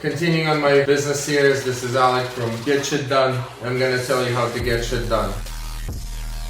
Continuing on my business series, this is Alek from Get Shit Done. I'm gonna tell you how to get shit done.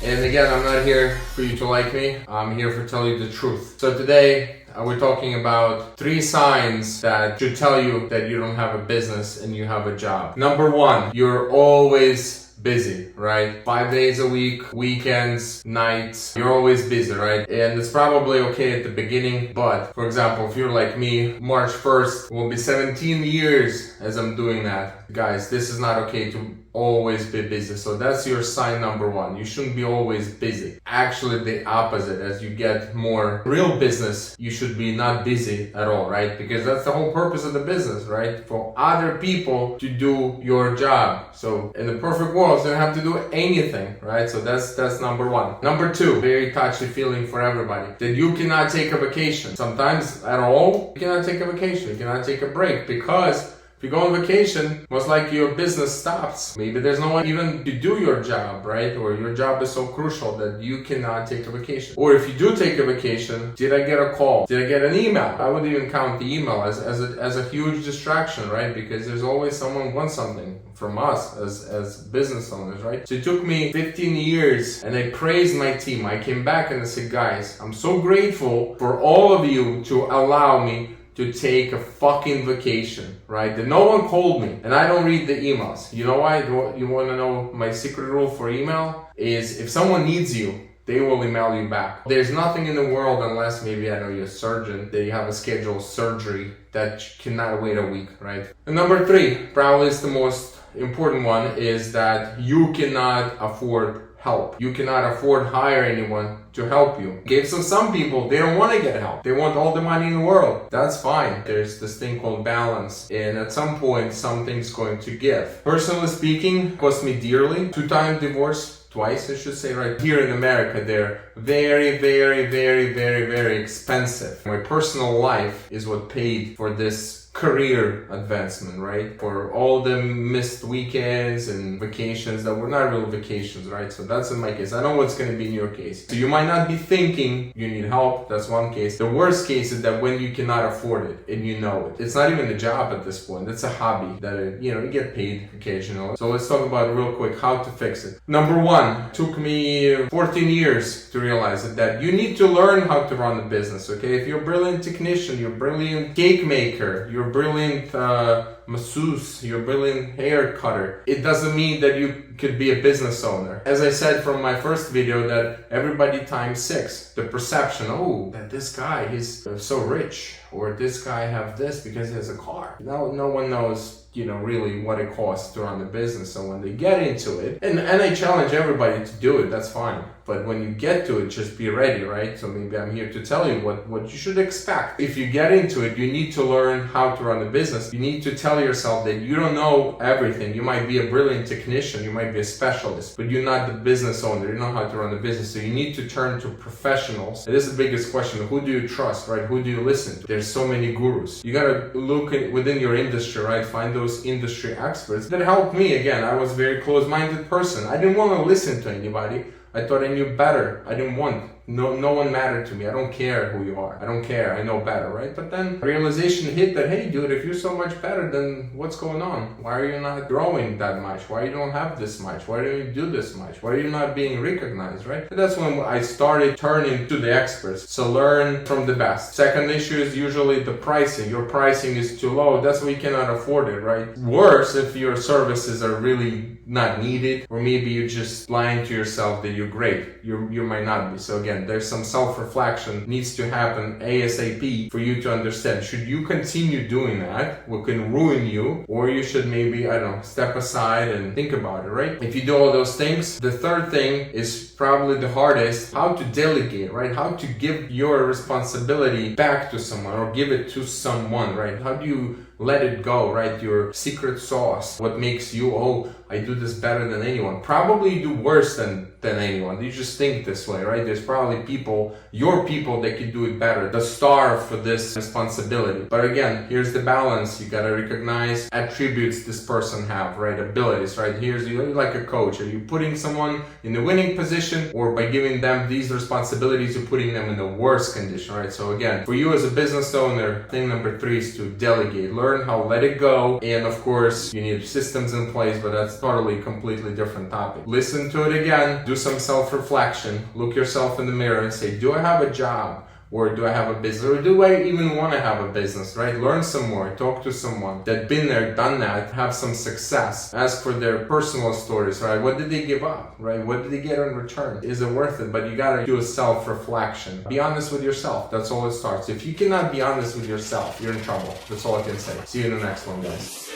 And again, I'm not here for you to like me. I'm here to tell you the truth. So today, we're talking about 3 signs that should tell you that you don't have a business and you have a job. Number 1, you're always busy, right? 5 days a week, weekends, nights, you're always busy, right? And it's probably okay at the beginning, but for example, if you're like me, March 1st will be 17 years as I'm doing that. Guys, this is not okay to always be busy. So that's your sign number 1. You shouldn't be always busy. Actually, the opposite. As you get more real business, you should be not busy at all, right? Because that's the whole purpose of the business, right? For other people to do your job. So in the perfect world, you don't have to do anything, right? So that's number 1. Number 2, very touchy feeling for everybody, that you cannot take a vacation. Sometimes at all, you cannot take a vacation. You cannot take a break because if you go on vacation, most likely your business stops. Maybe there's no one even to do your job, right? Or your job is so crucial that you cannot take a vacation. Or if you do take a vacation, did I get a call? Did I get an email? I would even count the email as a huge distraction, right? Because there's always someone who wants something from us as business owners, right? So it took me 15 years and I praised my team. I came back and I said, guys, I'm so grateful for all of you to allow me to take a fucking vacation, right? That no one called me and I don't read the emails. You know why? You want to know my secret rule for email? Is if someone needs you, they will email you back. There's nothing in the world, unless maybe I know you're a surgeon, that you have a scheduled surgery that cannot wait a week, right? And number 3, probably is the most important one, is that you cannot afford help. You cannot afford hire anyone to help you. Okay, so some people, they don't want to get help. They want all the money in the world. That's fine. There's this thing called balance. And at some point, something's going to give. Personally speaking, it cost me dearly. 2-time divorce. Twice, I should say, right? Here in America, they're very, very, very, very, very expensive. My personal life is what paid for this career advancement, right? For all the missed weekends and vacations that were not real vacations, right? So that's in my case. I know what's going to be in your case. So you might not be thinking you need help. That's one case. The worst case is that when you cannot afford it and you know it. It's not even a job at this point. It's a hobby that, you get paid occasionally. So let's talk about it real quick, how to fix it. Number 1, took me 14 years to realize that you need to learn how to run a business, okay? If you're a brilliant technician, you're a brilliant cake maker, you're a brilliant masseuse, you're a brilliant hair cutter, it doesn't mean that you could be a business owner. As I said from my first video, that everybody times 6. The perception, that this guy, he's so rich, or this guy have this because he has a car. No one knows really what it costs to run a business. So when they get into it, and I challenge everybody to do it, that's fine. But when you get to it, just be ready, right? So maybe I'm here to tell you what you should expect. If you get into it, you need to learn how to run a business. You need to tell yourself that you don't know everything. You might be a brilliant technician, you might be a specialist, but you're not the business owner. You know how to run a business. So you need to turn to professionals. It is the biggest question. Who do you trust, right? Who do you listen to? There's so many gurus. You gotta look within your industry, right? Find those industry experts that helped me. Again, I was a very close-minded person. I didn't want to listen to anybody. I thought I knew better. I didn't want. No one mattered to me. I don't care who you are. I don't care. I know better, right? But then realization hit that, hey, dude, if you're so much better, then what's going on? Why are you not growing that much? Why you don't have this much? Why don't you do this much? Why are you not being recognized, right? And that's when I started turning to the experts. So learn from the best. Second issue is usually the pricing. Your pricing is too low. That's why you cannot afford it, right? Worse, if your services are really not needed, or maybe you're just lying to yourself that you're great. You might not be. So again, there's some self-reflection needs to happen ASAP for you to understand. Should you continue doing that, what can ruin you, or you should maybe, step aside and think about it, right? If you do all those things, the third thing is probably the hardest, how to delegate, right? How to give your responsibility back to someone or give it to someone, right? How do you let it go, right? Your secret sauce, what makes you, I do this better than anyone. Probably you do worse than than anyone. You just think this way, right? There's probably people, your people, that could do it better, the star for this responsibility. But again, here's the balance. You gotta recognize attributes this person have, right? Abilities, right? Here's you're like a coach. Are you putting someone in the winning position, or by giving them these responsibilities, you're putting them in the worst condition, right? So again, for you as a business owner, thing number 3 is to delegate. Learn how to let it go. And of course, you need systems in place, but that's totally completely different topic. Listen to it again, do some self-reflection, look yourself in the mirror and say, do I have a job? Or do I have a business? Or do I even want to have a business, right? Learn some more, talk to someone that's been there, done that, have some success. Ask for their personal stories, right? What did they give up, right? What did they get in return? Is it worth it? But you gotta do a self-reflection. Be honest with yourself. That's all it starts. If you cannot be honest with yourself, you're in trouble. That's all I can say. See you in the next one, guys.